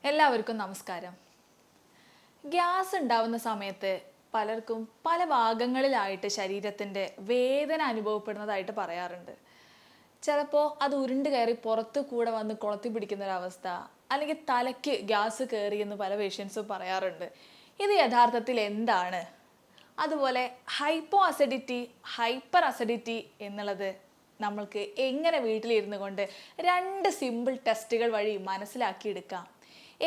എല്ലാവർക്കും നമസ്കാരം. ഗ്യാസ് ഉണ്ടാവുന്ന സമയത്ത് പലർക്കും പല ഭാഗങ്ങളിലായിട്ട് ശരീരത്തിൻ്റെ വേദന അനുഭവപ്പെടുന്നതായിട്ട് പറയാറുണ്ട്. ചിലപ്പോൾ അത് ഉരുണ്ട് കയറി പുറത്ത് കൂടെ വന്ന് കൊളത്തി പിടിക്കുന്നൊരവസ്ഥ, അല്ലെങ്കിൽ തലയ്ക്ക് ഗ്യാസ് കയറി എന്ന് പല പേഷ്യൻസും പറയാറുണ്ട്. ഇത് യഥാർത്ഥത്തിൽ എന്താണ്? അതുപോലെ ഹൈപ്പോ അസിഡിറ്റി, ഹൈപ്പർ അസിഡിറ്റി എന്നുള്ളത് നമ്മൾക്ക് എങ്ങനെ വീട്ടിലിരുന്നു കൊണ്ട് 2 സിമ്പിൾ ടെസ്റ്റുകൾ വഴി മനസ്സിലാക്കിയെടുക്കാം?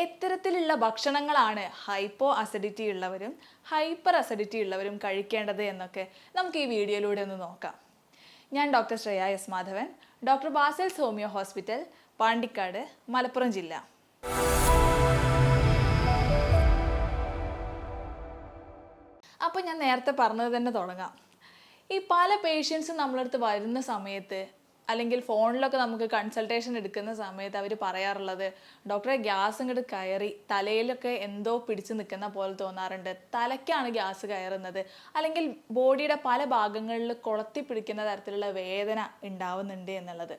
എത്തരത്തിലുള്ള ഭക്ഷണങ്ങളാണ് ഹൈപ്പോ അസിഡിറ്റി ഉള്ളവരും ഹൈപ്പർ അസിഡിറ്റി ഉള്ളവരും കഴിക്കേണ്ടത് എന്നൊക്കെ നമുക്ക് ഈ വീഡിയോയിലൂടെ ഒന്ന് നോക്കാം. ഞാൻ doctor Shreya S Madhavan, doctor Basil's homeo hospital, Pandikkad, Malappuram ജില്ല. അപ്പോൾ ഞാൻ നേരത്തെ പറഞ്ഞത് തന്നെ തുടങ്ങാം. ഈ പല പേഷ്യൻസും നമ്മളടുത്ത് വരുന്ന സമയത്ത് അല്ലെങ്കിൽ ഫോണിലൊക്കെ നമുക്ക് കൺസൾട്ടേഷൻ എടുക്കുന്ന സമയത്ത് അവർ പറയാറുള്ളത്, ഡോക്ടറെ ഗ്യാസ് ഇങ്ങോട്ട് കയറി തലയിലൊക്കെ എന്തോ പിടിച്ച് നിൽക്കുന്ന പോലെ തോന്നാറുണ്ട്, തലയ്ക്കാണ് ഗ്യാസ് കയറുന്നത്, അല്ലെങ്കിൽ ബോഡിയുടെ പല ഭാഗങ്ങളിൽ കൊളത്തി പിടിക്കുന്ന തരത്തിലുള്ള വേദന ഉണ്ടാവുന്നുണ്ട് എന്നുള്ളത്.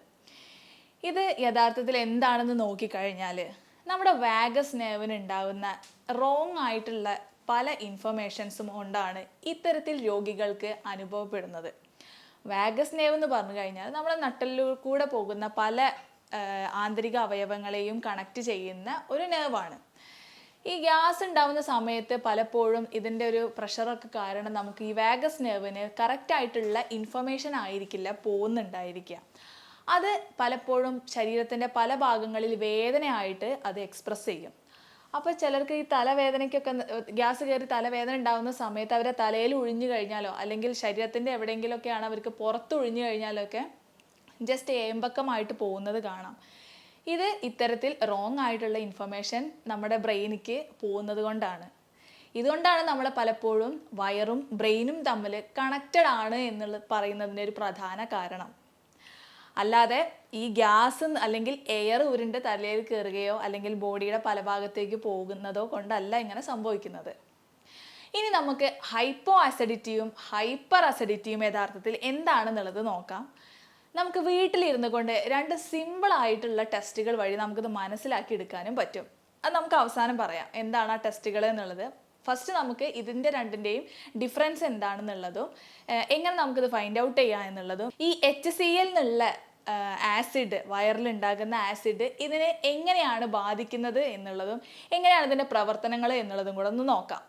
ഇത് യഥാർത്ഥത്തിൽ എന്താണെന്ന് നോക്കിക്കഴിഞ്ഞാൽ നമ്മുടെ വാഗസ് നെർവിന് ഉണ്ടാകുന്ന റോങ് ആയിട്ടുള്ള പല ഇൻഫർമേഷൻസും കൊണ്ടാണ് ഇത്തരത്തിൽ രോഗികൾക്ക് അനുഭവപ്പെടുന്നത്. വാഗസ് നെർവ് എന്ന് പറഞ്ഞു കഴിഞ്ഞാൽ നമ്മുടെ നട്ടലിലൂടെ കൂടെ പോകുന്ന പല ആന്തരിക അവയവങ്ങളെയും കണക്ട് ചെയ്യുന്ന ഒരു നെർവാണ്. ഈ ഗ്യാസ് ഉണ്ടാവുന്ന സമയത്ത് പലപ്പോഴും ഇതിൻ്റെ ഒരു പ്രഷറൊക്കെ കാരണം നമുക്ക് ഈ വാഗസ് നെർവിന് കറക്റ്റായിട്ടുള്ള ഇൻഫർമേഷൻ ആയിരിക്കില്ല പോകുന്നുണ്ടായിരിക്കുക. അത് പലപ്പോഴും ശരീരത്തിൻ്റെ പല ഭാഗങ്ങളിൽ വേദനയായിട്ട് അത് എക്സ്പ്രസ് ചെയ്യും. അപ്പോൾ ചിലർക്ക് ഈ തലവേദനയ്ക്കൊക്കെ ഗ്യാസ് കയറി തലവേദന ഉണ്ടാകുന്ന സമയത്ത് അവരെ തലയിൽ ഒഴിഞ്ഞു കഴിഞ്ഞാലോ അല്ലെങ്കിൽ ശരീരത്തിൻ്റെ എവിടെയെങ്കിലുമൊക്കെയാണ് അവർക്ക് പുറത്ത് ഒഴിഞ്ഞു കഴിഞ്ഞാലോ ഒക്കെ ജസ്റ്റ് ഏമ്പക്കമായിട്ട് പോകുന്നത് കാണാം. ഇത് ഇത്തരത്തിൽ റോങ് ആയിട്ടുള്ള ഇൻഫർമേഷൻ നമ്മുടെ ബ്രെയിനിക്ക് പോകുന്നത് കൊണ്ടാണ്. ഇതുകൊണ്ടാണ് നമ്മൾ പലപ്പോഴും വയറും ബ്രെയിനും തമ്മിൽ കണക്റ്റഡ് ആണ് എന്നുള്ളത് പറയുന്നതിൻ്റെ ഒരു പ്രധാന കാരണം. അല്ലാതെ ഈ ഗ്യാസ് അല്ലെങ്കിൽ എയർ ഉരുണ്ട് തലയിൽ കയറുകയോ അല്ലെങ്കിൽ ബോഡിയുടെ പല ഭാഗത്തേക്ക് പോകുന്നതോ കൊണ്ടല്ല ഇങ്ങനെ സംഭവിക്കുന്നത്. ഇനി നമുക്ക് ഹൈപ്പോ അസിഡിറ്റിയും ഹൈപ്പർ അസിഡിറ്റിയും യഥാർത്ഥത്തിൽ എന്താണെന്നുള്ളത് നോക്കാം. നമുക്ക് വീട്ടിലിരുന്നു കൊണ്ട് 2 സിമ്പിളായിട്ടുള്ള ടെസ്റ്റുകൾ വഴി നമുക്കിത് മനസ്സിലാക്കി എടുക്കാനും പറ്റും. അത് നമുക്ക് അവസാനം പറയാം എന്താണ് ആ ടെസ്റ്റുകൾ എന്നുള്ളത്. ഫസ്റ്റ് നമുക്ക് ഇതിൻ്റെ രണ്ടിൻ്റെയും ഡിഫറൻസ് എന്താണെന്നുള്ളതും എങ്ങനെ നമുക്കിത് ഫൈൻഡ് ഔട്ട് ചെയ്യാം എന്നുള്ളതും ഈ HCl എന്നുള്ള ആസിഡ്, വയറിലുണ്ടാകുന്ന ആസിഡ് ഇതിനെ എങ്ങനെയാണ് ബാധിക്കുന്നത് എന്നുള്ളതും എങ്ങനെയാണ് ഇതിൻ്റെ പ്രവർത്തനങ്ങൾ എന്നുള്ളതും കൂടെ ഒന്ന് നോക്കാം.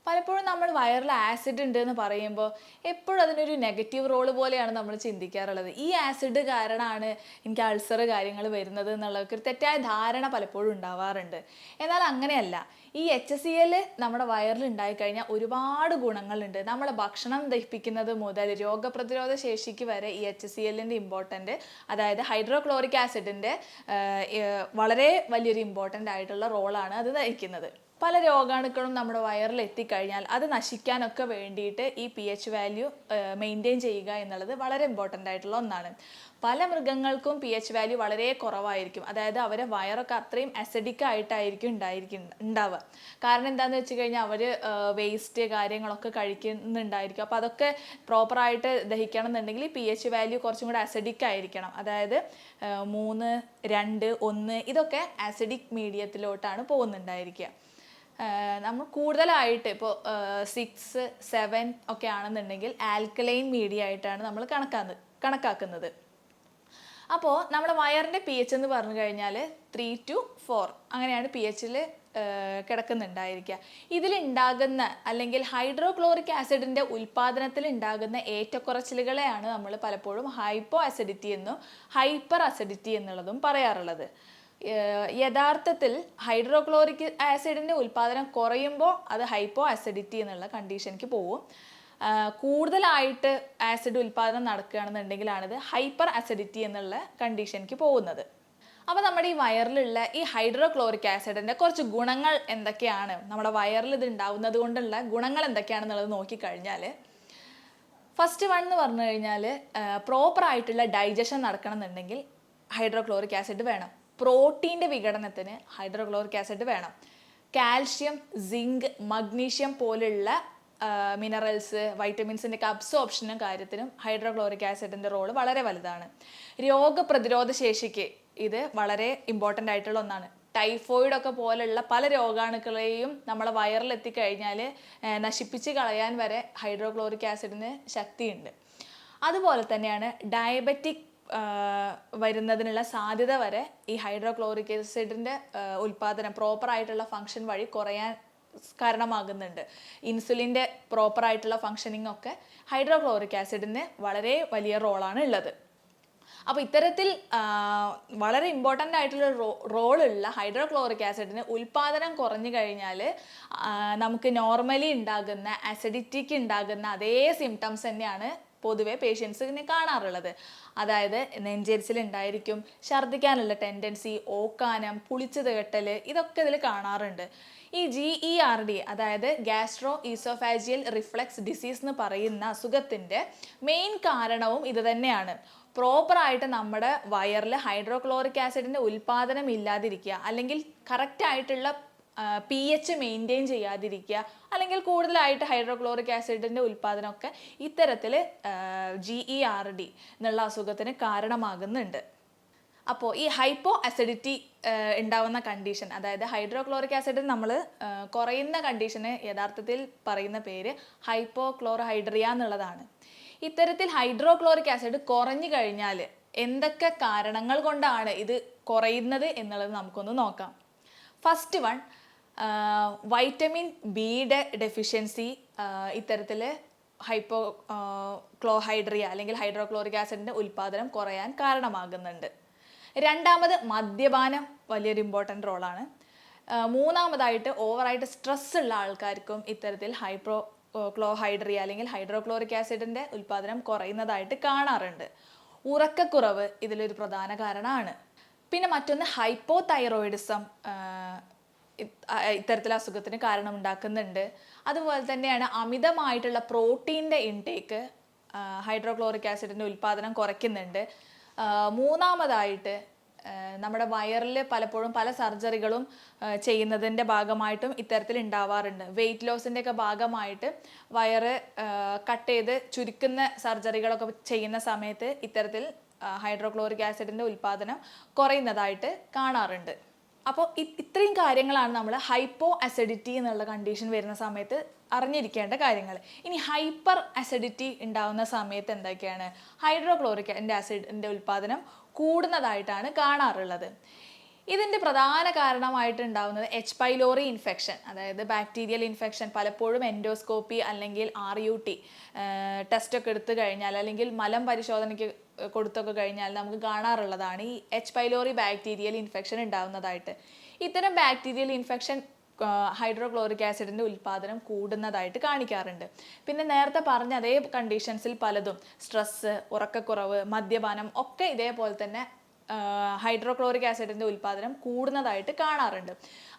പലപ്പോഴും നമ്മൾ വയറിൽ ആസിഡ് ഉണ്ട് എന്ന് പറയുമ്പോൾ എപ്പോഴും അതിനൊരു നെഗറ്റീവ് റോള് പോലെയാണ് നമ്മൾ ചിന്തിക്കാറുള്ളത്. ഈ ആസിഡ് കാരണമാണ് എനിക്ക് അൾസർ കാര്യങ്ങൾ വരുന്നത് എന്നുള്ളതൊക്കെ ഒരു തെറ്റായ ധാരണ പലപ്പോഴും ഉണ്ടാവാറുണ്ട്. എന്നാൽ അങ്ങനെയല്ല. ഈ HCl നമ്മുടെ വയറിൽ ഉണ്ടായിക്കഴിഞ്ഞാൽ ഒരുപാട് ഗുണങ്ങളുണ്ട്. നമ്മളെ ഭക്ഷണം ദഹിപ്പിക്കുന്നത് മുതൽ രോഗപ്രതിരോധ ശേഷിക്ക് വരെ ഈ HClൻ്റെ ഇമ്പോർട്ടൻ്റ്, അതായത് ഹൈഡ്രോക്ലോറിക് ആസിഡിൻ്റെ വളരെ വലിയൊരു ഇമ്പോർട്ടൻ്റ് ആയിട്ടുള്ള റോളാണ് അത് വഹിക്കുന്നത്. പല രോഗാണുക്കളും നമ്മുടെ വയറിൽ എത്തിക്കഴിഞ്ഞാൽ അത് നശിക്കാനൊക്കെ വേണ്ടിയിട്ട് ഈ pH വാല്യൂ മെയിൻറ്റെയിൻ ചെയ്യുക എന്നുള്ളത് വളരെ ഇമ്പോർട്ടൻ്റ് ആയിട്ടുള്ള ഒന്നാണ്. പല മൃഗങ്ങൾക്കും pH വാല്യൂ വളരെ കുറവായിരിക്കും. അതായത് അവരെ വയറൊക്കെ അത്രയും അസിഡിക് ആയിട്ടായിരിക്കും ഉണ്ടാവുക. കാരണം എന്താണെന്ന് വെച്ച് കഴിഞ്ഞാൽ അവർ വേസ്റ്റ് കാര്യങ്ങളൊക്കെ കഴിക്കുന്നുണ്ടായിരിക്കും. അപ്പോൾ അതൊക്കെ പ്രോപ്പറായിട്ട് ദഹിക്കണം എന്നുണ്ടെങ്കിൽ pH വാല്യൂ കുറച്ചും കൂടെ അസിഡിക് ആയിരിക്കണം. അതായത് 3, 2, 1 ഇതൊക്കെ ആസിഡിക് മീഡിയത്തിലോട്ടാണ് പോകുന്നുണ്ടായിരിക്കുക. നമ്മൾ കൂടുതലായിട്ട് ഇപ്പോൾ 6, 7 ഒക്കെ ആണെന്നുണ്ടെങ്കിൽ ആൽക്കലൈൻ മീഡിയ ആയിട്ടാണ് നമ്മൾ കണക്കാക്കുന്നത്. അപ്പോൾ നമ്മുടെ വയറിൻ്റെ pH എന്ന് പറഞ്ഞു കഴിഞ്ഞാൽ 3 to 4 അങ്ങനെയാണ് pHൽ കിടക്കുന്നുണ്ടായിരിക്കുക. ഇതിലുണ്ടാകുന്ന അല്ലെങ്കിൽ ഹൈഡ്രോക്ലോറിക് ആസിഡിൻ്റെ ഉൽപ്പാദനത്തിൽ ഉണ്ടാകുന്ന ഏറ്റക്കുറച്ചിലുകളെയാണ് നമ്മൾ പലപ്പോഴും ഹൈപ്പോ അസിഡിറ്റി എന്നും ഹൈപ്പർ അസിഡിറ്റി എന്നുള്ളതും പറയാറുള്ളത്. യഥാർത്ഥത്തിൽ ഹൈഡ്രോക്ലോറിക് ആസിഡിൻ്റെ ഉൽപ്പാദനം കുറയുമ്പോൾ അത് ഹൈപ്പോ അസിഡിറ്റി എന്നുള്ള കണ്ടീഷനിലേക്ക് പോകും. കൂടുതലായിട്ട് ആസിഡ് ഉൽപ്പാദനം നടക്കുകയാണെന്നുണ്ടെങ്കിലാണിത് ഹൈപ്പർ അസിഡിറ്റി എന്നുള്ള കണ്ടീഷനിലേക്ക് പോകുന്നത്. അപ്പോൾ നമ്മുടെ ഈ വയറിലുള്ള ഈ ഹൈഡ്രോക്ലോറിക് ആസിഡിൻ്റെ കുറച്ച് ഗുണങ്ങൾ എന്തൊക്കെയാണ്, നമ്മുടെ വയറിൽ ഇത് ഉണ്ടാവുന്നത് കൊണ്ടുള്ള ഗുണങ്ങൾ എന്തൊക്കെയാണെന്നുള്ളത് നോക്കിക്കഴിഞ്ഞാൽ ഫസ്റ്റ് വൺ എന്ന് പറഞ്ഞു കഴിഞ്ഞാൽ പ്രോപ്പറായിട്ടുള്ള ഡൈജഷൻ നടക്കണം എന്നുണ്ടെങ്കിൽ ഹൈഡ്രോക്ലോറിക് ആസിഡ് വേണം. പ്രോട്ടീൻ്റെ വിഘടനത്തിന് ഹൈഡ്രോക്ലോറിക് ആസിഡ് വേണം. കാൽഷ്യം, സിങ്ക്, മഗ്നീഷ്യം പോലുള്ള മിനറൽസ്, വൈറ്റമിൻസിൻ്റെ ഒക്കെ അബ്സോർപ്ഷനും കാര്യത്തിനും ഹൈഡ്രോക്ലോറിക് ആസിഡിൻ്റെ റോള് വളരെ വലുതാണ്. രോഗപ്രതിരോധ ശേഷിക്ക് ഇത് വളരെ ഇമ്പോർട്ടൻ്റ് ആയിട്ടുള്ള ഒന്നാണ്. ടൈഫോയിഡ് ഒക്കെ പോലുള്ള പല രോഗാണുക്കളെയും നമ്മളെ വയറിലെത്തിക്കഴിഞ്ഞാൽ നശിപ്പിച്ച് കളയാൻ വരെ ഹൈഡ്രോക്ലോറിക് ആസിഡിന് ശക്തിയുണ്ട്. അതുപോലെ തന്നെയാണ് ഡയബറ്റിക് വരുന്നതിനുള്ള സാധ്യത വരെ ഈ ഹൈഡ്രോക്ലോറിക് ആസിഡിൻ്റെ ഉൽപ്പാദനം പ്രോപ്പറായിട്ടുള്ള ഫങ്ഷൻ വഴി കുറയാൻ കാരണമാകുന്നുണ്ട്. ഇൻസുലിൻ്റെ പ്രോപ്പറായിട്ടുള്ള ഫങ്ഷനിങ് ഒക്കെ ഹൈഡ്രോക്ലോറിക് ആസിഡിന് വളരെ വലിയ റോളാണ് ഉള്ളത്. അപ്പോൾ ഇത്തരത്തിൽ വളരെ ഇമ്പോർട്ടൻ്റ് ആയിട്ടുള്ള റോളുള്ള ഹൈഡ്രോക്ലോറിക് ആസിഡിന് ഉൽപ്പാദനം കുറഞ്ഞു കഴിഞ്ഞാൽ നമുക്ക് നോർമലി ഉണ്ടാകുന്ന അസിഡിറ്റിക്ക് ഉണ്ടാകുന്ന അതേ സിംറ്റംസ് തന്നെയാണ് പൊതുവെ പേഷ്യൻസിന് കാണാറുള്ളത്. അതായത് നെഞ്ചെരിച്ചിൽ ഉണ്ടായിരിക്കും, ഛർദ്ദിക്കാനുള്ള ടെൻഡൻസി, ഓക്കാനം, പുളിച്ചു തേട്ടൽ, ഇതൊക്കെ ഇതിൽ കാണാറുണ്ട്. ഈ GERD അതായത് ഗ്യാസ്ട്രോ ഈസോഫാജിയൽ റിഫ്ലക്സ് ഡിസീസ് എന്ന് പറയുന്ന അസുഖത്തിൻ്റെ മെയിൻ കാരണവും ഇത് തന്നെയാണ്. പ്രോപ്പറായിട്ട് നമ്മുടെ വയറിൽ ഹൈഡ്രോക്ലോറിക് ആസിഡിൻ്റെ ഉൽപ്പാദനം ഇല്ലാതിരിക്കുക, അല്ലെങ്കിൽ കറക്റ്റായിട്ടുള്ള pH മെയിൻറ്റെയിൻ ചെയ്യാതിരിക്കുക, അല്ലെങ്കിൽ കൂടുതലായിട്ട് ഹൈഡ്രോക്ലോറിക് ആസിഡിൻ്റെ ഉൽപ്പാദനമൊക്കെ ഇത്തരത്തിൽ GERD എന്നുള്ള അസുഖത്തിന് കാരണമാകുന്നുണ്ട്. അപ്പോൾ ഈ ഹൈപ്പോ അസിഡിറ്റി ഉണ്ടാവുന്ന കണ്ടീഷൻ, അതായത് ഹൈഡ്രോക്ലോറിക് ആസിഡ് നമ്മൾ കുറയുന്ന കണ്ടീഷന് യഥാർത്ഥത്തിൽ പറയുന്ന പേര് ഹൈപ്പോക്ലോറോഹൈഡ്രിയ എന്നുള്ളതാണ്. ഇത്തരത്തിൽ ഹൈഡ്രോക്ലോറിക് ആസിഡ് കുറഞ്ഞു കഴിഞ്ഞാൽ എന്തൊക്കെ കാരണങ്ങൾ കൊണ്ടാണ് ഇത് കുറയുന്നത് എന്നുള്ളത് നമുക്കൊന്ന് നോക്കാം. ഫസ്റ്റ് വൺ, വൈറ്റമിൻ ബിയുടെ ഡെഫിഷ്യൻസി ഇത്തരത്തിൽ ഹൈപ്പോക്ലോഹൈഡ്രിയ അല്ലെങ്കിൽ ഹൈഡ്രോക്ലോറിക് ആസിഡിൻ്റെ ഉൽപ്പാദനം കുറയാൻ കാരണമാകുന്നുണ്ട്. രണ്ടാമത്, മദ്യപാനം വലിയൊരു ഇമ്പോർട്ടൻ്റ് റോളാണ്. മൂന്നാമതായിട്ട്, ഓവറായിട്ട് സ്ട്രെസ് ഉള്ള ആൾക്കാർക്കും ഇത്തരത്തിൽ ഹൈപ്പോക്ലോഹൈഡ്രിയ അല്ലെങ്കിൽ ഹൈഡ്രോക്ലോറിക് ആസിഡിൻ്റെ ഉൽപ്പാദനം കുറയുന്നതായിട്ട് കാണാറുണ്ട്. ഉറക്കക്കുറവ് ഇതിലൊരു പ്രധാന കാരണമാണ്. പിന്നെ മറ്റൊന്ന്, ഹൈപ്പോതൈറോയിഡിസം ഇത്തരത്തിലുള്ള അസുഖത്തിന് കാരണമുണ്ടാക്കുന്നുണ്ട്. അതുപോലെ തന്നെയാണ് അമിതമായിട്ടുള്ള പ്രോട്ടീൻ്റെ ഇൻടേക്ക് ഹൈഡ്രോക്ലോറിക് ആസിഡിൻ്റെ ഉൽപ്പാദനം കുറയ്ക്കുന്നുണ്ട്. മൂന്നാമതായിട്ട്, നമ്മുടെ വയറിൽ പലപ്പോഴും പല സർജറികളും ചെയ്യുന്നതിൻ്റെ ഭാഗമായിട്ടും ഇത്തരത്തിൽ ഉണ്ടാവാറുണ്ട്. വെയിറ്റ് ലോസിൻ്റെ ഒക്കെ ഭാഗമായിട്ട് വയറ് കട്ട് ചെയ്ത് ചുരുക്കുന്ന സർജറികളൊക്കെ ചെയ്യുന്ന സമയത്ത് ഇത്തരത്തിൽ ഹൈഡ്രോക്ലോറിക് ആസിഡിൻ്റെ ഉൽപ്പാദനം കുറയുന്നതായിട്ട് കാണാറുണ്ട്. അപ്പോൾ ഇത്രയും കാര്യങ്ങളാണ് നമ്മൾ ഹൈപ്പോ അസിഡിറ്റി എന്നുള്ള കണ്ടീഷൻ വരുന്ന സമയത്ത് അറിഞ്ഞിരിക്കേണ്ട കാര്യങ്ങൾ. ഇനി ഹൈപ്പർ അസിഡിറ്റി ഉണ്ടാകുന്ന സമയത്ത് എന്തൊക്കെയാണ്? ഹൈഡ്രോക്ലോറിക് ആസിഡിൻ്റെ ഉൽപ്പാദനം കൂടുന്നതായിട്ടാണ് കാണാറുള്ളത്. ഇതിൻ്റെ പ്രധാന കാരണമായിട്ട് ഉണ്ടാകുന്നത് H. പൈലോറി ഇൻഫെക്ഷൻ, അതായത് ബാക്ടീരിയൽ ഇൻഫെക്ഷൻ. പലപ്പോഴും എൻഡോസ്കോപ്പി അല്ലെങ്കിൽ RUT ടെസ്റ്റൊക്കെ എടുത്തു കഴിഞ്ഞാൽ, അല്ലെങ്കിൽ മലം പരിശോധനയ്ക്ക് കൊടുത്തൊക്കെ കഴിഞ്ഞാൽ നമുക്ക് കാണാറുള്ളതാണ് ഈ H. പൈലോറി ബാക്ടീരിയൽ ഇൻഫെക്ഷൻ ഉണ്ടാകുന്നതായിട്ട്. ഇത്തരം ബാക്ടീരിയൽ ഇൻഫെക്ഷൻ ഹൈഡ്രോക്ലോറിക് ആസിഡിൻ്റെ ഉൽപ്പാദനം കൂടുന്നതായിട്ട് കാണിക്കാറുണ്ട്. പിന്നെ നേരത്തെ പറഞ്ഞ അതേ കണ്ടീഷൻസിൽ പലതും, സ്ട്രെസ്സ്, ഉറക്കക്കുറവ്, മദ്യപാനം ഒക്കെ ഇതേപോലെ തന്നെ ഹൈഡ്രോക്ലോറിക് ആസിഡിൻ്റെ ഉൽപ്പാദനം കൂടുന്നതായിട്ട് കാണാറുണ്ട്.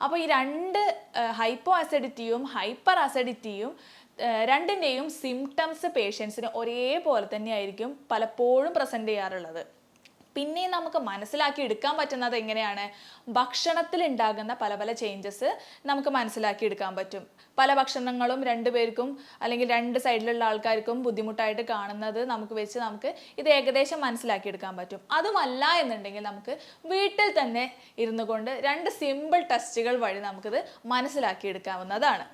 അപ്പോൾ ഈ രണ്ട് ഹൈപ്പോ അസിഡിറ്റിയും ഹൈപ്പർ അസിഡിറ്റിയും രണ്ടിൻ്റെയും സിംറ്റംസ് പേഷ്യൻസിന് ഒരേപോലെ തന്നെയായിരിക്കും പലപ്പോഴും പ്രസൻറ്റ് ചെയ്യാറുള്ളത്. പിന്നെ നമുക്ക് മനസ്സിലാക്കി എടുക്കാൻ പറ്റുന്നത് എങ്ങനെയാണ്? ഭക്ഷണത്തിൽ ഉണ്ടാകുന്ന പല പല ചേഞ്ചസ് നമുക്ക് മനസ്സിലാക്കി എടുക്കാൻ പറ്റും. പല ഭക്ഷണങ്ങളും രണ്ടുപേർക്കും അല്ലെങ്കിൽ രണ്ട് സൈഡിലുള്ള ആൾക്കാർക്കും ബുദ്ധിമുട്ടായിട്ട് കാണുന്നത് നമുക്ക് ഇത് ഏകദേശം മനസ്സിലാക്കി എടുക്കാൻ പറ്റും. അതുമല്ല എന്നുണ്ടെങ്കിൽ നമുക്ക് വീട്ടിൽ തന്നെ ഇരുന്നു കൊണ്ട് 2 സിമ്പിൾ ടെസ്റ്റുകൾ വഴി നമുക്കിത് മനസ്സിലാക്കി എടുക്കാവുന്നതാണ്.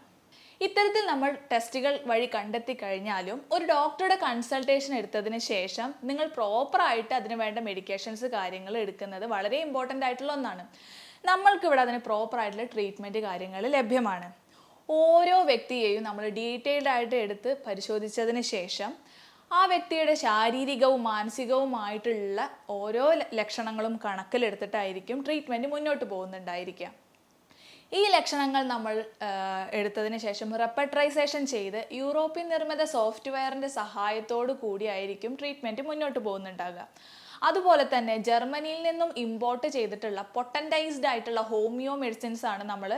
ഇത്തരത്തിൽ നമ്മൾ ടെസ്റ്റുകൾ വഴി കണ്ടെത്തി കഴിഞ്ഞാലും ഒരു ഡോക്ടറുടെ കൺസൾട്ടേഷൻ എടുത്തതിന് ശേഷം നിങ്ങൾ പ്രോപ്പറായിട്ട് അതിന് വേണ്ട മെഡിക്കേഷൻസ് കാര്യങ്ങൾ എടുക്കുന്നത് വളരെ ഇമ്പോർട്ടൻ്റ് ആയിട്ടുള്ള ഒന്നാണ്. നമ്മൾക്കിവിടെ അതിന് പ്രോപ്പറായിട്ടുള്ള ട്രീറ്റ്മെൻറ്റ് കാര്യങ്ങൾ ലഭ്യമാണ്. ഓരോ വ്യക്തിയെയും നമ്മൾ ഡീറ്റെയിൽഡ് ആയിട്ട് എടുത്ത് പരിശോധിച്ചതിന് ശേഷം ആ വ്യക്തിയുടെ ശാരീരികവും മാനസികവുമായിട്ടുള്ള ഓരോ ലക്ഷണങ്ങളും കണക്കിലെടുത്തിട്ടായിരിക്കും ട്രീറ്റ്മെൻറ്റ് മുന്നോട്ട് പോകുന്നുണ്ടായിരിക്കുക. ഈ ലക്ഷണങ്ങൾ നമ്മൾ എടുത്തതിന് ശേഷം റെപ്പട്രൈസേഷൻ ചെയ്ത് യൂറോപ്യൻ നിർമ്മിത സോഫ്റ്റ്വെയറിൻ്റെ സഹായത്തോടു കൂടിയായിരിക്കും ട്രീറ്റ്മെൻറ്റ് മുന്നോട്ട് പോകുന്നുണ്ടാകുക. അതുപോലെ തന്നെ ജർമ്മനിയിൽ നിന്നും ഇമ്പോർട്ട് ചെയ്തിട്ടുള്ള പൊട്ടൻറ്റൈസ്ഡ് ആയിട്ടുള്ള ഹോമിയോ മെഡിസിൻസ് ആണ് നമ്മൾ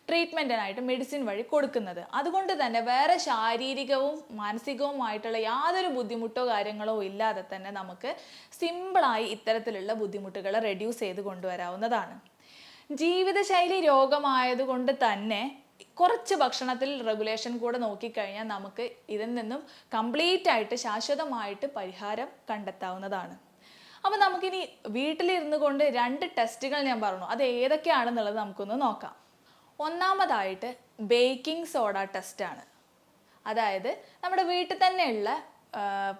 ട്രീറ്റ്മെൻറ്റിനായിട്ട് മെഡിസിൻ വഴി കൊടുക്കുന്നത്. അതുകൊണ്ട് തന്നെ വേറെ ശാരീരികവും മാനസികവുമായിട്ടുള്ള യാതൊരു ബുദ്ധിമുട്ടോ കാര്യങ്ങളോ ഇല്ലാതെ തന്നെ നമുക്ക് സിമ്പിളായി ഇത്തരത്തിലുള്ള ബുദ്ധിമുട്ടുകളെ റെഡ്യൂസ് ചെയ്ത് കൊണ്ടുവരാവുന്നതാണ്. ജീവിതശൈലി രോഗമായതുകൊണ്ട് തന്നെ കുറച്ച് ഭക്ഷണത്തിൽ റെഗുലേഷൻ കൂടെ നോക്കിക്കഴിഞ്ഞാൽ നമുക്ക് ഇതിൽ നിന്നും കംപ്ലീറ്റ് ആയിട്ട് ശാശ്വതമായിട്ട് പരിഹാരം കണ്ടെത്താവുന്നതാണ്. അപ്പോൾ നമുക്കിനി വീട്ടിലിരുന്ന് കൊണ്ട് 2 ടെസ്റ്റുകൾ ഞാൻ പറഞ്ഞു, അത് ഏതൊക്കെയാണെന്നുള്ളത് നമുക്കൊന്ന് നോക്കാം. ഒന്നാമതായിട്ട് ബേക്കിംഗ് സോഡ ടെസ്റ്റാണ്. അതായത് നമ്മുടെ വീട്ടിൽ തന്നെയുള്ള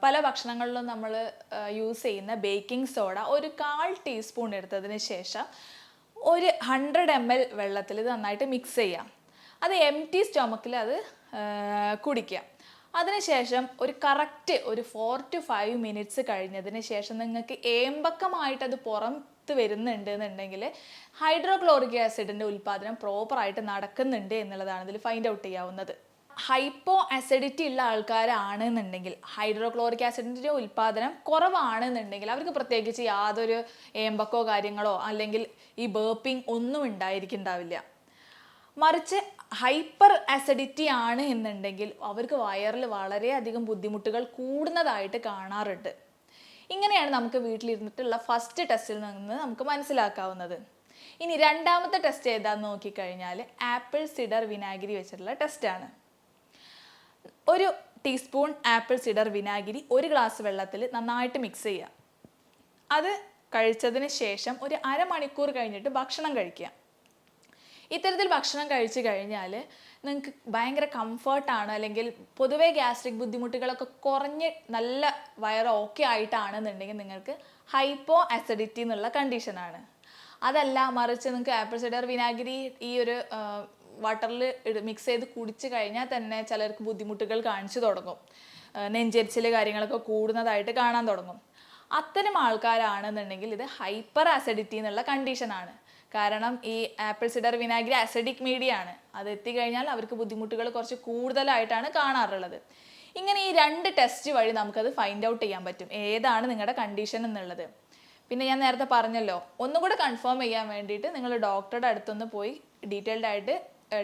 പല ഭക്ഷണങ്ങളിലും നമ്മൾ യൂസ് ചെയ്യുന്ന ബേക്കിംഗ് സോഡ ഒരു 1/4 ടീസ്പൂൺ എടുത്തതിന് ശേഷം ഒരു 100 ml വെള്ളത്തിൽ ഇത് നന്നായിട്ട് മിക്സ് ചെയ്യാം. അത് എംപ്റ്റി സ്റ്റൊമക്കിൽ അത് കുടിക്കുക. അതിനുശേഷം ഒരു കറക്റ്റ് ഒരു 4 to 5 മിനിറ്റ്സ് കഴിഞ്ഞതിന് ശേഷം നിങ്ങൾക്ക് ഏമ്പക്കമായിട്ട് അത് പുറത്ത് വരുന്നുണ്ട് എന്നുണ്ടെങ്കിൽ ഹൈഡ്രോക്ലോറിക് ആസിഡിൻ്റെ ഉൽപ്പാദനം പ്രോപ്പറായിട്ട് നടക്കുന്നുണ്ട് എന്നുള്ളതാണ് ഇതിൽ ഫൈൻഡ് ഔട്ട് ചെയ്യാവുന്നത്. ഹൈപ്പോ അസിഡിറ്റി ഉള്ള ആൾക്കാരാണെന്നുണ്ടെങ്കിൽ, ഹൈഡ്രോക്ലോറിക് ആസിഡിൻ്റെ ഉൽപ്പാദനം കുറവാണെന്നുണ്ടെങ്കിൽ അവർക്ക് പ്രത്യേകിച്ച് യാതൊരു ഏമ്പക്കോ കാര്യങ്ങളോ അല്ലെങ്കിൽ ഈ ബേർപ്പിംഗ് ഒന്നും ഉണ്ടായിരിക്കുന്നുണ്ടാവില്ല. മറിച്ച് ഹൈപ്പർ അസിഡിറ്റി ആണ് എന്നുണ്ടെങ്കിൽ അവർക്ക് വയറിൽ വളരെയധികം ബുദ്ധിമുട്ടുകൾ കൂടുന്നതായിട്ട് കാണാറുണ്ട്. ഇങ്ങനെയാണ് നമുക്ക് വീട്ടിലിരുന്നിട്ടുള്ള ഫസ്റ്റ് ടെസ്റ്റിൽ നിന്ന് നമുക്ക് മനസ്സിലാക്കാവുന്നത്. ഇനി രണ്ടാമത്തെ ടെസ്റ്റ് ഏതാണെന്ന് നോക്കിക്കഴിഞ്ഞാൽ ആപ്പിൾ സിഡർ വിനാഗിരി വെച്ചിട്ടുള്ള ടെസ്റ്റാണ്. ഒരു ടീസ്പൂൺ ആപ്പിൾ സിഡർ വിനാഗിരി 1 ഗ്ലാസ് വെള്ളത്തിൽ നന്നായിട്ട് മിക്സ് ചെയ്യുക. അത് കഴിച്ചതിന് ശേഷം ഒരു അരമണിക്കൂർ കഴിഞ്ഞിട്ട് ഭക്ഷണം കഴിക്കുക. ഇത്തരത്തിൽ ഭക്ഷണം കഴിച്ചു കഴിഞ്ഞാൽ നിങ്ങൾക്ക് ഭയങ്കര കംഫർട്ടാണ്, അല്ലെങ്കിൽ പൊതുവേ ഗ്യാസ്ട്രിക് ബുദ്ധിമുട്ടുകളൊക്കെ കുറഞ്ഞ് നല്ല വയറ് ഓക്കെ ആയിട്ടാണെന്നുണ്ടെങ്കിൽ നിങ്ങൾക്ക് ഹൈപ്പോ അസിഡിറ്റി എന്നുള്ള കണ്ടീഷനാണ്. അതല്ല, മറിച്ച് നിങ്ങൾക്ക് ആപ്പിൾ സിഡർ വിനാഗിരി ഈ ഒരു വാട്ടറിൽ മിക്സ് ചെയ്ത് കുടിച്ചു കഴിഞ്ഞാൽ തന്നെ ചിലർക്ക് ബുദ്ധിമുട്ടുകൾ കാണിച്ചു തുടങ്ങും, നെഞ്ചരിച്ചിൽ കാര്യങ്ങളൊക്കെ കൂടുന്നതായിട്ട് കാണാൻ തുടങ്ങും. അത്തരം ആൾക്കാരാണെന്നുണ്ടെങ്കിൽ ഇത് ഹൈപ്പർ അസിഡിറ്റി എന്നുള്ള കണ്ടീഷനാണ്. കാരണം ഈ ആപ്പിൾ സിഡർ വിനാഗിരി അസിഡിക് മീഡിയ ആണ്, അത് എത്തിക്കഴിഞ്ഞാൽ അവർക്ക് ബുദ്ധിമുട്ടുകൾ കുറച്ച് കൂടുതലായിട്ടാണ് കാണാറുള്ളത്. ഇങ്ങനെ ഈ 2 ടെസ്റ്റ് വഴി നമുക്കത് ഫൈൻഡ് ഔട്ട് ചെയ്യാൻ പറ്റും ഏതാണ് നിങ്ങളുടെ കണ്ടീഷൻ എന്നുള്ളത്. പിന്നെ ഞാൻ നേരത്തെ പറഞ്ഞല്ലോ, ഒന്നുകൂടെ കൺഫേം ചെയ്യാൻ വേണ്ടിയിട്ട് നിങ്ങൾ ഡോക്ടറുടെ അടുത്തൊന്ന് പോയി ഡീറ്റെയിൽഡ് ആയിട്ട്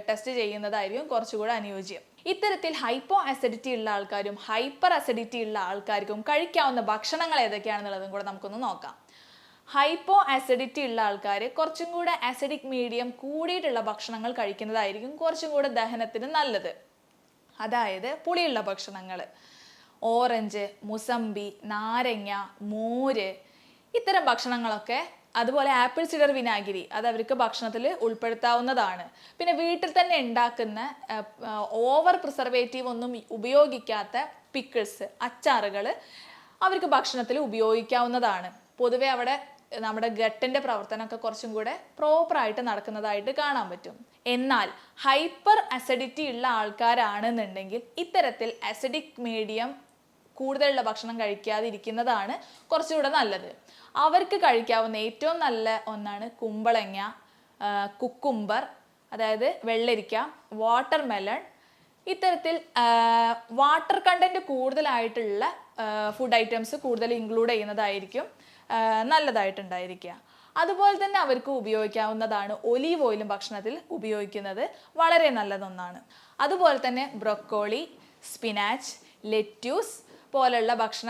ടെസ്റ്റ് ചെയ്യുന്നതായിരിക്കും കുറച്ചുകൂടെ അനുയോജ്യം. ഇത്തരത്തിൽ ഹൈപ്പോ അസിഡിറ്റി ഉള്ള ആൾക്കാരും ഹൈപ്പർ അസിഡിറ്റി ഉള്ള ആൾക്കാർക്കും കഴിക്കാവുന്ന ഭക്ഷണങ്ങൾ ഏതൊക്കെയാണെന്നുള്ളതും കൂടെ നമുക്കൊന്ന് നോക്കാം. ഹൈപ്പോ അസിഡിറ്റി ഉള്ള ആൾക്കാർ കുറച്ചും കൂടെ അസിഡിക് മീഡിയം കൂടിയിട്ടുള്ള ഭക്ഷണങ്ങൾ കഴിക്കുന്നതായിരിക്കും കുറച്ചും കൂടെ ദഹനത്തിന് നല്ലത്. അതായത് പുളിയുള്ള ഭക്ഷണങ്ങൾ, ഓറഞ്ച്, മുസമ്പി, നാരങ്ങ, മോര്, ഇത്തരം ഭക്ഷണങ്ങളൊക്കെ. അതുപോലെ ആപ്പിൾ സിഡർ വിനാഗിരി അത് അവർക്ക് ഭക്ഷണത്തിൽ ഉൾപ്പെടുത്താവുന്നതാണ്. പിന്നെ വീട്ടിൽ തന്നെ ഉണ്ടാക്കുന്ന ഓവർ പ്രിസർവേറ്റീവ് ഒന്നും ഉപയോഗിക്കാത്ത പിക്കിൾസ്, അച്ചാറുകൾ അവർക്ക് ഭക്ഷണത്തിൽ ഉപയോഗിക്കാവുന്നതാണ്. പൊതുവെ അവിടെ നമ്മുടെ ഗട്ടിൻ്റെ പ്രവർത്തനമൊക്കെ കുറച്ചും കൂടെ പ്രോപ്പറായിട്ട് നടക്കുന്നതായിട്ട് കാണാൻ പറ്റും. എന്നാൽ ഹൈപ്പർ അസിഡിറ്റി ഉള്ള ആൾക്കാരാണെന്നുണ്ടെങ്കിൽ ഇത്തരത്തിൽ അസിഡിക് മീഡിയം കൂടുതലുള്ള ഭക്ഷണം കഴിക്കാതിരിക്കുന്നതാണ് കുറച്ചുകൂടെ നല്ലത്. അവർക്ക് കഴിക്കാവുന്ന ഏറ്റവും നല്ല ഒന്നാണ് കുമ്പളങ്ങ, കുക്കുംബർ, അതായത് വെള്ളരിക്ക, വാട്ടർ മെലൺ. ഇത്തരത്തിൽ വാട്ടർ കണ്ടന്റ് കൂടുതലായിട്ടുള്ള ഫുഡ് ഐറ്റംസ് കൂടുതൽ ഇൻക്ലൂഡ് ചെയ്യുന്നതായിരിക്കും നല്ലതായിട്ടുണ്ടായിരിക്കുക. അതുപോലെ തന്നെ അവർക്ക് ഉപയോഗിക്കാവുന്നതാണ് ഒലീവ് ഓയിലും ഭക്ഷണത്തിൽ ഉപയോഗിക്കുന്നത് വളരെ നല്ലതൊന്നാണ്. അതുപോലെ തന്നെ ബ്രൊക്കോളി, സ്പിനാച്ച്, ലെറ്റ്യൂസ് പോലുള്ള ഭക്ഷണ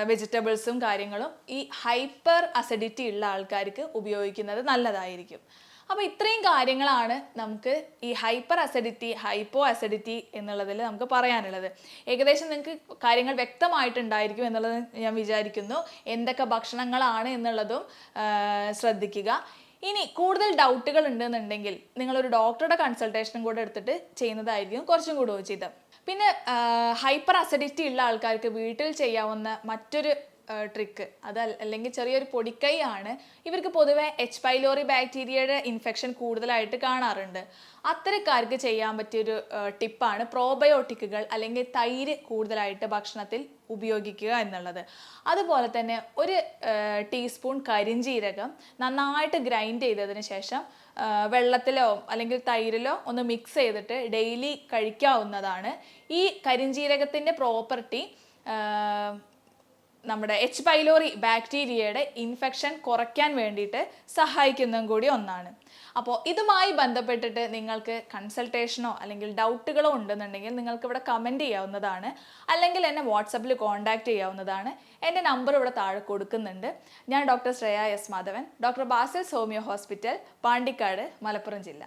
വെജിറ്റബിൾസും കാര്യങ്ങളും ഈ ഹൈപ്പർ അസിഡിറ്റി ഉള്ള ആൾക്കാർക്ക് ഉപയോഗിക്കുന്നത് നല്ലതായിരിക്കും. അപ്പോൾ ഇത്രയും കാര്യങ്ങളാണ് നമുക്ക് ഈ ഹൈപ്പർ അസിഡിറ്റി, ഹൈപ്പോ അസിഡിറ്റി എന്നുള്ളതിൽ നമുക്ക് പറയാനുള്ളത്. ഏകദേശം നിങ്ങൾക്ക് കാര്യങ്ങൾ വ്യക്തമായിട്ടുണ്ടായിരിക്കും എന്നുള്ളത് ഞാൻ വിചാരിക്കുന്നു. എന്തൊക്കെ ഭക്ഷണങ്ങളാണ് എന്നുള്ളതും ശ്രദ്ധിക്കുക. ഇനി കൂടുതൽ ഡൗട്ടുകൾ ഉണ്ടെന്നുണ്ടെങ്കിൽ നിങ്ങളൊരു ഡോക്ടറുടെ കൺസൾട്ടേഷനും കൂടെ എടുത്തിട്ട് ചെയ്യുന്നതായിരിക്കും കുറച്ചും കൂടെ ഉചിതം. പിന്നെ ഹൈപ്പർ അസിഡിറ്റി ഉള്ള ആൾക്കാർക്ക് വീട്ടിൽ ചെയ്യാവുന്ന മറ്റൊരു ട്രിക്ക്, അത് അല്ലെങ്കിൽ ചെറിയൊരു പൊടിക്കൈ ആണ്. ഇവർക്ക് പൊതുവെ എച്ച് പൈലോറി ബാക്ടീരിയയുടെ ഇൻഫെക്ഷൻ കൂടുതലായിട്ട് കാണാറുണ്ട്. അത്തരക്കാർക്ക് ചെയ്യാൻ പറ്റിയൊരു ടിപ്പാണ് പ്രോബയോട്ടിക്കുകൾ അല്ലെങ്കിൽ തൈര് കൂടുതലായിട്ട് ഭക്ഷണത്തിൽ ഉപയോഗിക്കുക എന്നുള്ളത്. അതുപോലെ തന്നെ ഒരു ടീസ്പൂൺ കരിഞ്ജീരകം നന്നായിട്ട് ഗ്രൈൻഡ് ചെയ്തതിന് ശേഷം വെള്ളത്തിലോ അല്ലെങ്കിൽ തൈരിലോ ഒന്ന് മിക്സ് ചെയ്തിട്ട് ഡെയിലി കഴിക്കാവുന്നതാണ്. ഈ കരിഞ്ജീരകത്തിൻ്റെ പ്രോപ്പർട്ടി നമ്മുടെ എച്ച് പൈലോറി ബാക്ടീരിയയുടെ ഇൻഫെക്ഷൻ കുറയ്ക്കാൻ വേണ്ടിയിട്ട് സഹായിക്കുന്നതും കൂടി ഒന്നാണ്. അപ്പോൾ ഇതുമായി ബന്ധപ്പെട്ടിട്ട് നിങ്ങൾക്ക് കൺസൾട്ടേഷനോ അല്ലെങ്കിൽ ഡൗട്ടുകളോ ഉണ്ടെന്നുണ്ടെങ്കിൽ നിങ്ങൾക്ക് ഇവിടെ കമൻറ്റ് ചെയ്യാവുന്നതാണ്, അല്ലെങ്കിൽ എന്നെ വാട്സപ്പിൽ കോൺടാക്റ്റ് ചെയ്യാവുന്നതാണ്. എൻ്റെ നമ്പർ ഇവിടെ താഴെ കൊടുക്കുന്നുണ്ട്. ഞാൻ doctor Shreya S Madhavan, doctor Basil's homeo hospital, Pandikkad, Malappuram ജില്ല.